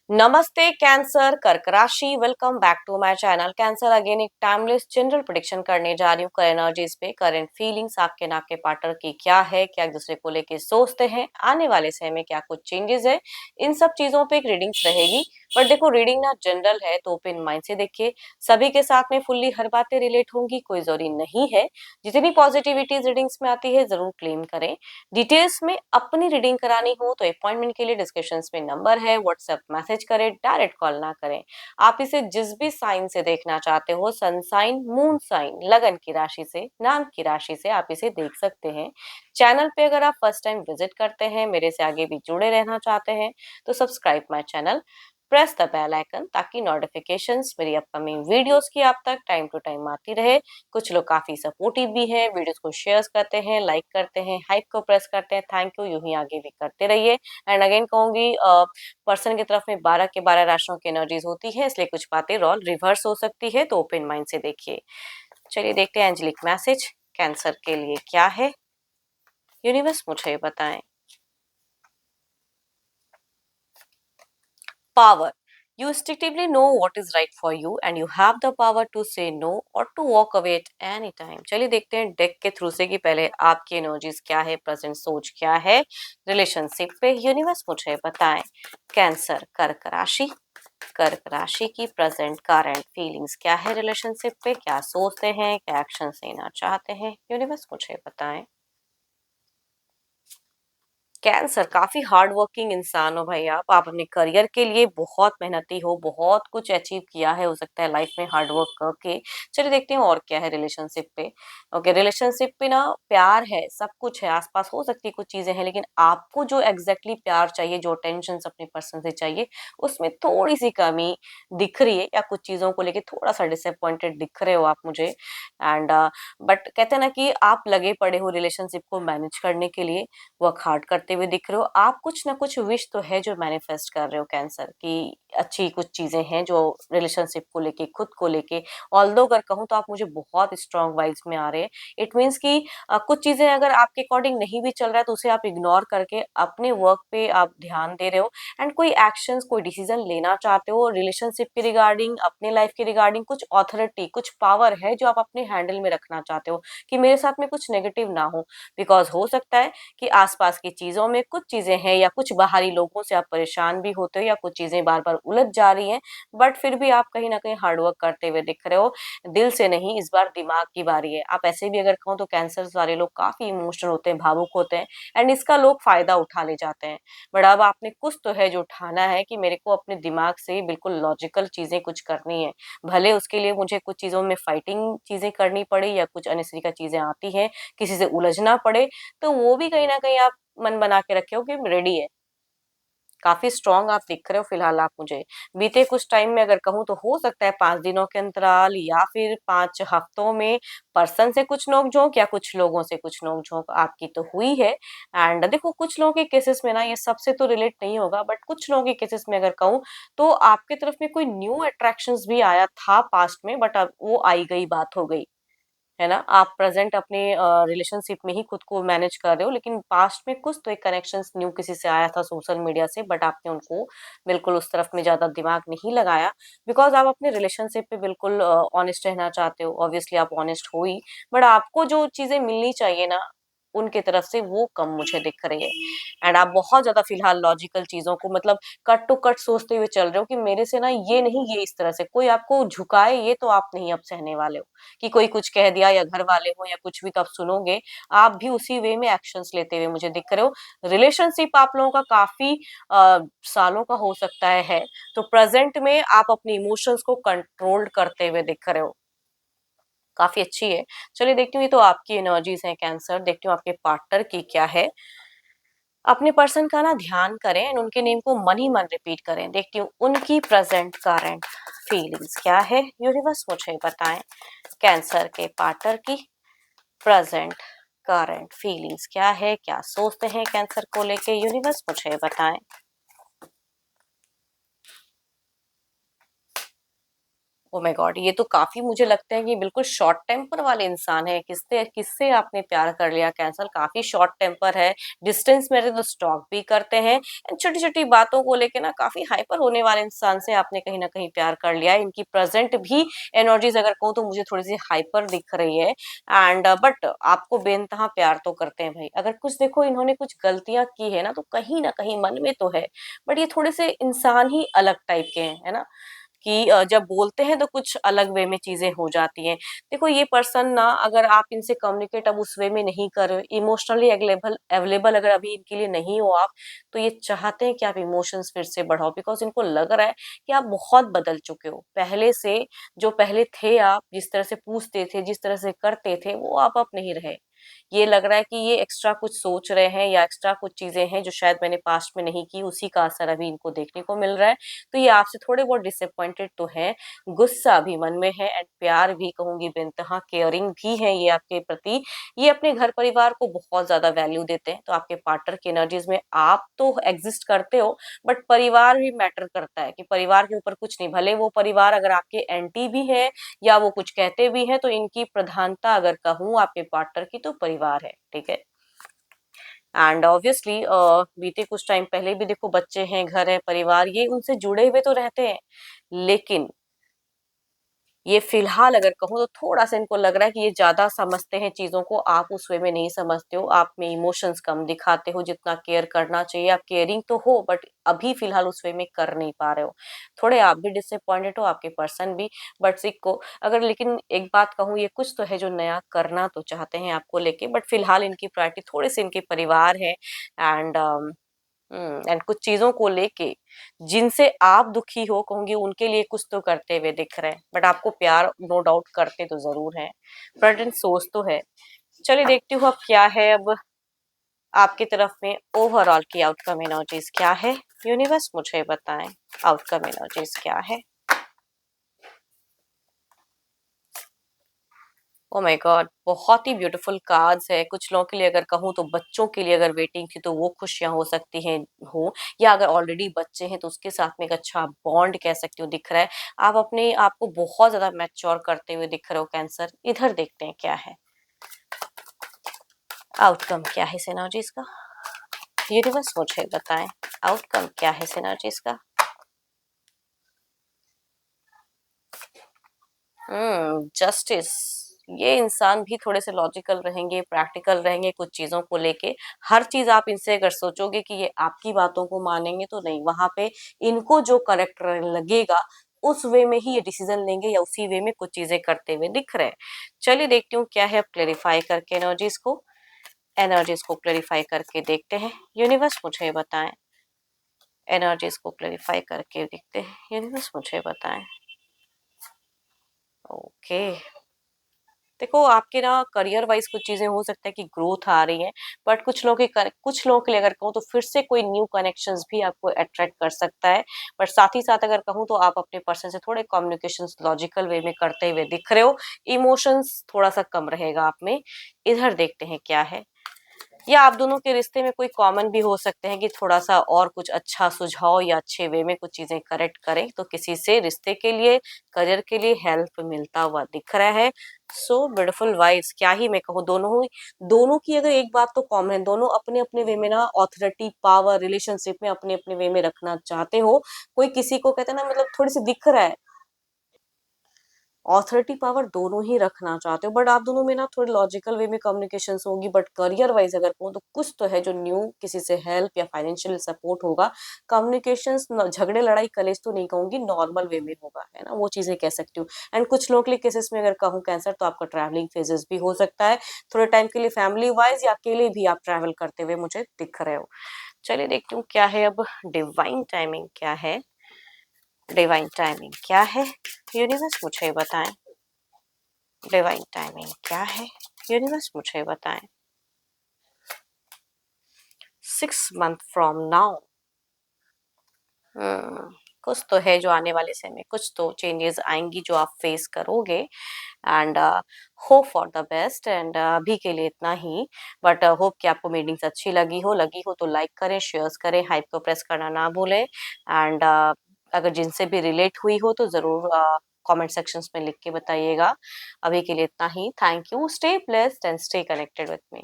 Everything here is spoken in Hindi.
नमस्ते कैंसर कर्क राशि। Welcome back to my channel. Cancer again एक टाइमलेस जनरल प्रेडिक्शन करने जा रही हूँ कर एनर्जीज पे। करंट फीलिंग्स आपके नाक के पार्टनर की क्या है, क्या एक दूसरे को लेके सोचते हैं, आने वाले समय में क्या कुछ चेंजेस है, इन सब चीजों पे एक रीडिंग्स रहेगी। बट देखो रीडिंग ना जनरल है तो ओपन माइंड से देखिए। सभी के साथ में फुल्ली हर बातें रिलेट होंगी कोई जरूरी नहीं है। जितनी पॉजिटिविटी रीडिंग्स में आती है जरूर क्लेम करें। डिटेल्स में अपनी रीडिंग करानी हो तो अपॉइंटमेंट के लिए डिस्क्रिप्शन में नंबर है, व्हाट्सएप मैसेज करें, डायरेक्ट कॉल ना करें। आप इसे जिस भी साइन से देखना चाहते हो, सन साइन, मून साइन, लगन की राशि से, नाम की राशि से आप इसे देख सकते हैं। चैनल पे अगर आप फर्स्ट टाइम विजिट करते हैं, मेरे से आगे भी जुड़े रहना चाहते हैं तो subscribe my channel, press the bell icon ताकि नोटिफिकेशंस मेरी अपकमिंग वीडियोस की आप तक टाइम टू टाइम आती रहे। कुछ लोग काफी सपोर्टिव भी हैं, वीडियोस को शेयर करते हैं, लाइक करते हैं, हाइप को प्रेस करते हैं। थैंक यू, यूं ही आगे भी करते रहिए। एंड अगेन कहूंगी, पर्सन की तरफ में 12 के 12 राशियों की एनर्जीज होती है, इसलिए कुछ बातें रोल रिवर्स हो सकती है, तो ओपन माइंड से देखिए। चलिए देखते हैं एंजेलिक मैसेज कैंसर के लिए क्या है। यूनिवर्स मुझे बताएं। Power. You instinctively know what is right for you and you have the power to say no or to walk away at any time. चलिए देखते हैं डेक के थ्रू से कि पहले आपकी एनर्जीज क्या है, प्रेजेंट सोच क्या है रिलेशनशिप पे। यूनिवर्स मुझे बताएं। कैंसर कर्क राशि। कर्क राशि की प्रेजेंट करंट फीलिंग्स क्या है रिलेशनशिप पे, क्या सोचते हैं, क्या एक्शन लेना चाहते हैं। यूनिवर्स मुझे बताएं। कैंसर काफी हार्ड वर्किंग इंसान हो भाई। आप अपने करियर के लिए बहुत मेहनती हो, बहुत कुछ अचीव किया है हो सकता है लाइफ में हार्ड वर्क करके। चलिए देखते हैं और क्या है रिलेशनशिप पे। ओके, रिलेशनशिप पे ना प्यार है, सब कुछ है, आसपास हो सकती है कुछ चीजें हैं, लेकिन आपको जो एग्जैक्टली प्यार चाहिए, जो टेंशन अपने पर्सन से चाहिए, उसमें थोड़ी सी कमी दिख रही है, या कुछ चीजों को लेके थोड़ा सा डिसअपॉइंटेड दिख रहे हो आप मुझे। एंड बट कहते हैं ना कि आप लगे पड़े हो रिलेशनशिप को मैनेज करने के लिए, वर्क हार्ड करते हुए दिख रहे हो। आप कुछ ना कुछ विश तो है जो मैनिफेस्ट कर रहे हो कैंसर की। अच्छी कुछ चीजें हैं जो रिलेशनशिप को लेके, खुद को लेके। ऑल्दो अगर कहूँ तो आप मुझे बहुत स्ट्रांग वाइब्स में आ रहे हैं। इट मीन्स कि कुछ चीजें अगर आपके अकॉर्डिंग नहीं भी चल रहा है तो उसे आप इग्नोर करके अपने वर्क पे आप ध्यान दे रहे हो। एंड कोई एक्शंस, कोई डिसीजन लेना चाहते हो रिलेशनशिप के रिगार्डिंग, अपने लाइफ के रिगार्डिंग। कुछ ऑथोरिटी, कुछ पावर है जो आप अपने हैंडल में रखना चाहते हो कि मेरे साथ में कुछ नेगेटिव ना हो। बिकॉज हो सकता है कि आसपास की चीजों में कुछ चीजें हैं, या कुछ बाहरी लोगों से आप परेशान भी होते हो, या कुछ चीजें बार बार उलझ जा रही हैं। बट फिर भी आप कहीं ना कहीं हार्डवर्क करते हुए दिख रहे हो। दिल से नहीं, इस बार दिमाग की बारी है। आप ऐसे भी अगर कहो तो कैंसर वाले लोग काफी इमोशनल होते हैं, भावुक होते हैं, एंड इसका लोग फायदा उठा ले जाते हैं। बट अब आपने कुछ तो है जो उठाना है कि मेरे को अपने दिमाग से बिल्कुल लॉजिकल चीजें कुछ करनी है। भले उसके लिए मुझे कुछ चीजों में फाइटिंग चीजें करनी पड़े, या कुछ अननेसेसरी का चीजें आती हैं, किसी से उलझना पड़े, तो वो भी कहीं ना कहीं आप मन बना के रखे हो कि रेडी है। काफी स्ट्रांग आप दिख रहे हो फिलहाल आप मुझे। बीते कुछ टाइम में अगर कहूँ तो हो सकता है 5 दिनों के अंतराल या फिर 5 हफ्तों में पर्सन से कुछ नोकझोंक, या कुछ लोगों से कुछ नोकझोंक आपकी तो हुई है। एंड देखो कुछ लोगों के केसेस में ना, ये सबसे तो रिलेट नहीं होगा, बट कुछ लोगों के केसेस में अगर कहूँ तो आपके तरफ में कोई न्यू अट्रैक्शंस भी आया था पास्ट में, बट अब वो आई गई बात हो गई है ना। आप प्रेजेंट अपने रिलेशनशिप में ही खुद को मैनेज कर रहे हो, लेकिन पास्ट में कुछ तो एक कनेक्शंस न्यू किसी से आया था सोशल मीडिया से, बट आपने उनको बिल्कुल उस तरफ में ज्यादा दिमाग नहीं लगाया। बिकॉज आप अपने रिलेशनशिप पे बिल्कुल ऑनेस्ट रहना चाहते हो। ऑब्वियसली आप ऑनेस्ट हो ही, बट आपको जो चीजें मिलनी चाहिए ना उनके तरफ से, वो कम मुझे दिख रही है। एंड आप बहुत ज्यादा फिलहाल लॉजिकल चीजों को, मतलब कट टू कट सोचते हुए चल रहे हो कि मेरे से ना ये नहीं, ये इस तरह से कोई आपको झुकाए ये तो आप नहीं अब सहने वाले हो। कि कोई कुछ कह दिया, या घर वाले हो, या कुछ भी, तो आप सुनोगे। आप भी उसी वे में एक्शंस लेते हुए मुझे दिख रहे हो। रिलेशनशिप आप लोगों का काफी सालों का हो सकता है। तो प्रेजेंट में आप अपने इमोशंस को कंट्रोल करते हुए दिख रहे हो। काफी अच्छी है। चलिए देखती हूँ, ये तो आपकी एनर्जीज हैं कैंसर। देखती हूँ आपके पार्टनर की क्या है। अपने पर्सन का ना ध्यान करें एंड उनके नेम को मन ही मन रिपीट करें। देखती हूँ उनकी प्रेजेंट करंट फीलिंग्स क्या है। यूनिवर्स मुझे बताएं। कैंसर के पार्टनर की प्रेजेंट करंट फीलिंग्स क्या है, क्या सोचते हैं कैंसर को लेके। यूनिवर्स मुझे बताएं। Oh my God! ये तो काफ़ी मुझे लगता है कि बिल्कुल शॉर्ट टेम्पर वाले इंसान हैं। किससे किससे आपने प्यार कर लिया कैंसल, काफ़ी शॉर्ट टेम्पर है, डिस्टेंस में रहे तो स्टॉक भी करते हैं एंड छोटी-छोटी बातों को लेके ना काफ़ी हाइपर होने वाले इंसान से आपने कहीं न कहीं प्यार कर लिया है। इनकी प्रेज़ेंट भी एनर्जीज़ अगर कहूँ तो मुझे थोड़ी-सी हाइपर दिख रही है एंड बट आपको बेइंतहा प्यार तो करते हैं भई। अगर कुछ देखो इन्होंने कुछ गलतियाँ की है ना तो कहीं न कहीं मन में तो है, बट ये थोड़े-से इंसान ही अलग टाइप के हैं, है ना? कि जब बोलते हैं तो कुछ अलग वे में चीज़ें हो जाती हैं। देखो ये पर्सन ना अगर आप इनसे कम्युनिकेट अब उस वे में नहीं कर रहे हो, इमोशनली अवेलेबल अवेलेबल अगर अभी इनके लिए नहीं हो आप, तो ये चाहते हैं कि आप इमोशंस फिर से बढ़ाओ बिकॉज़ इनको लग रहा है कि आप बहुत बदल चुके हो। पहले से जो पहले थे आप, जिस तरह से पूछते थे, जिस तरह से करते थे, वो आप अब नहीं रहे। ये लग रहा है कि ये एक्स्ट्रा कुछ सोच रहे हैं या एक्स्ट्रा कुछ चीज़ें हैं जो शायद मैंने पास्ट में नहीं की, उसी का असर अभी इनको देखने को मिल रहा है। तो ये आपसे थोड़े बहुत डिसअपॉइंटेड तो हैं, गुस्सा भी मन में है एंड प्यार भी कहूँगी बेइंतहा केयरिंग भी है ये आपके प्रति। ये अपने घर परिवार को बहुत ज़्यादा वैल्यू देते हैं, तो आपके पार्टनर की एनर्जीज़ में आप तो एग्ज़िस्ट करते हो, बट परिवार भी मैटर करता है कि परिवार के ऊपर कुछ नहीं, भले वो परिवार अगर आपके एंटी भी है या वो कुछ कहते भी हैं, तो इनकी प्रधानता अगर कहूँ आपके पार्टनर की तो परिवार है, ठीक है? एंड ऑब्वियसली बीते कुछ टाइम पहले भी देखो बच्चे हैं, घर है, परिवार ये उनसे जुड़े हुए तो रहते हैं, लेकिन ये फिलहाल अगर कहूँ तो थोड़ा-सा इनको लग रहा है कि ये ज़्यादा समझते हैं चीज़ों को, आप उस वे में नहीं समझते हो, आप में इमोशंस कम दिखाते हो, जितना केयर करना चाहिए, आप केयरिंग तो हो बट अभी फिलहाल उस वे में कर नहीं पा रहे हो। थोड़े आप भी डिसअपॉइंटेड हो, आपके पर्सन भी, बट सिक्को अगर लेकिन एक बात कहूँ ये कुछ तो है जो नया करना तो चाहते हैं आपको लेके बट फिलहाल इनकी प्रायोरिटी थोड़े-से इनके परिवार है एंड एंड कुछ चीज़ों को लेके जिनसे आप दुखी हो कहूँगी उनके लिए कुछ तो करते हुए दिख रहे हैं, बट आपको प्यार नो डाउट करते तो ज़रूर हैं, बट सोच तो है। चलिए देखती हूँ अब क्या है अब आपकी तरफ में ओवरऑल की आउटकम एनर्जीज़ क्या है? यूनिवर्स मुझे बताएँ आउटकम एनर्जीज़ क्या है? Oh my God! बहुत ही ब्यूटीफुल कार्ड्स है। कुछ लोगों के लिए अगर कहूँ तो बच्चों के लिए अगर वेटिंग थी तो वो खुशियाँ हो सकती हैं हो या अगर ऑलरेडी बच्चे हैं तो उसके साथ में एक अच्छा बॉन्ड कह सकती हूँ दिख रहा है। आप अपने आप को बहुत ज़्यादा मैच्योर करते हुए दिख रहे हो कैंसर। इधर देखते हैं क्या है? आउटकम क्या है इस एनर्जीज़ का? यूनिवर्स मुझे बताएँ आउटकम क्या है इस एनर्जीज़ का? जस्टिस ये इंसान भी थोड़े से लॉजिकल रहेंगे, प्रैक्टिकल रहेंगे कुछ चीज़ों को लेके। हर चीज़ आप इनसे अगर सोचोगे कि ये आपकी बातों को मानेंगे तो नहीं, वहाँ पे इनको जो करेक्ट लगेगा उस वे में ही ये डिसीज़न लेंगे या उसी वे में कुछ चीज़ें करते हुए दिख रहे हैं। चलिए देखती हूँ क्या है अब क्लैरिफाई करके एनर्जीज़ को क्लैरिफाई करके देखते हैं। यूनिवर्स मुझे बताएँ, एनर्जीज़ को क्लैरिफाई करके देखते हैं। यूनिवर्स मुझे बताएँ। ओके। देखो आपके ना करियर वाइज कुछ चीजें हो सकता है कि ग्रोथ आ रही है बट कुछ लोगों के लिए अगर कहूँ तो फिर से कोई न्यू कनेक्शंस भी आपको अट्रैक्ट कर सकता है बट साथ ही साथ अगर कहूँ तो आप अपने पर्सन से थोड़े कम्युनिकेशंस लॉजिकल वे में करते हुए दिख रहे हो इमोशंस थोड़ा सा कम रहेगा आप में इधर देखते हैं क्या है या आप दोनों के रिश्ते में कोई कॉमन भी हो सकते हैं कि थोड़ा-सा और कुछ अच्छा सुझाव या अच्छे वे में कुछ चीज़ें करेक्ट करें, तो किसी से रिश्ते के लिए, करियर के लिए हेल्प मिलता हुआ दिख रहा है। सो ब्यूटीफुल वाइब्स क्या ही मैं कहूँ दोनों की अगर एक बात तो कॉमन है, दोनों अपने-अपने वे में ना ऑथोरिटी, पावर, रिलेशनशिप में अपने-अपने वे में रखना चाहते हो। कोई किसी को कहते हैं ना मतलब थोड़ी-सी दिख रहा है ऑथोरिटी पावर दोनों ही रखना चाहते हो बट आप दोनों में ना थोड़ी लॉजिकल वे में कम्युनिकेशंस होगी बट करियर वाइज अगर कहूँ तो कुछ तो है जो न्यू किसी से हेल्प या फाइनेंशियल सपोर्ट होगा कम्युनिकेशंस झगड़े लड़ाई कलेश तो नहीं कहूंगी नॉर्मल वे में होगा है ना वो चीजें कह सकती हूँ एंड कुछ लोगों के लिए केसेस में अगर कहूँ कैंसर तो आपका ट्रैवलिंग फेजेस भी हो सकता है थोड़े टाइम के लिए फैमिली वाइज या अकेले भी आप ट्रैवल करते हुए मुझे दिख रहे हो चलिए देखती हूँ क्या है अब डिवाइन टाइमिंग क्या है डिवाइन टाइमिंग क्या है यूनिवर्स मुझे बताएं डिवाइन टाइमिंग क्या है यूनिवर्स मुझे बताएं 6 मंथ फ्रॉम नाउ कुछ तो है जो आने वाले समय में कुछ तो चेंजेस आएंगी जो आप फेस करोगे and hope for the best and अभी के लिए इतना ही बट होप कि आपको मीटिंग्स अच्छी लगी हो तो लाइक करें शेयर्स करें हाइप को प्रेस करना ना भूलें एंड अगर जिनसे भी रिलेट हुई हो तो ज़रूर कमेंट सेक्शंस में लिख के बताइएगा। अभी के लिए इतना ही। Thank you. Stay blessed and stay connected with me.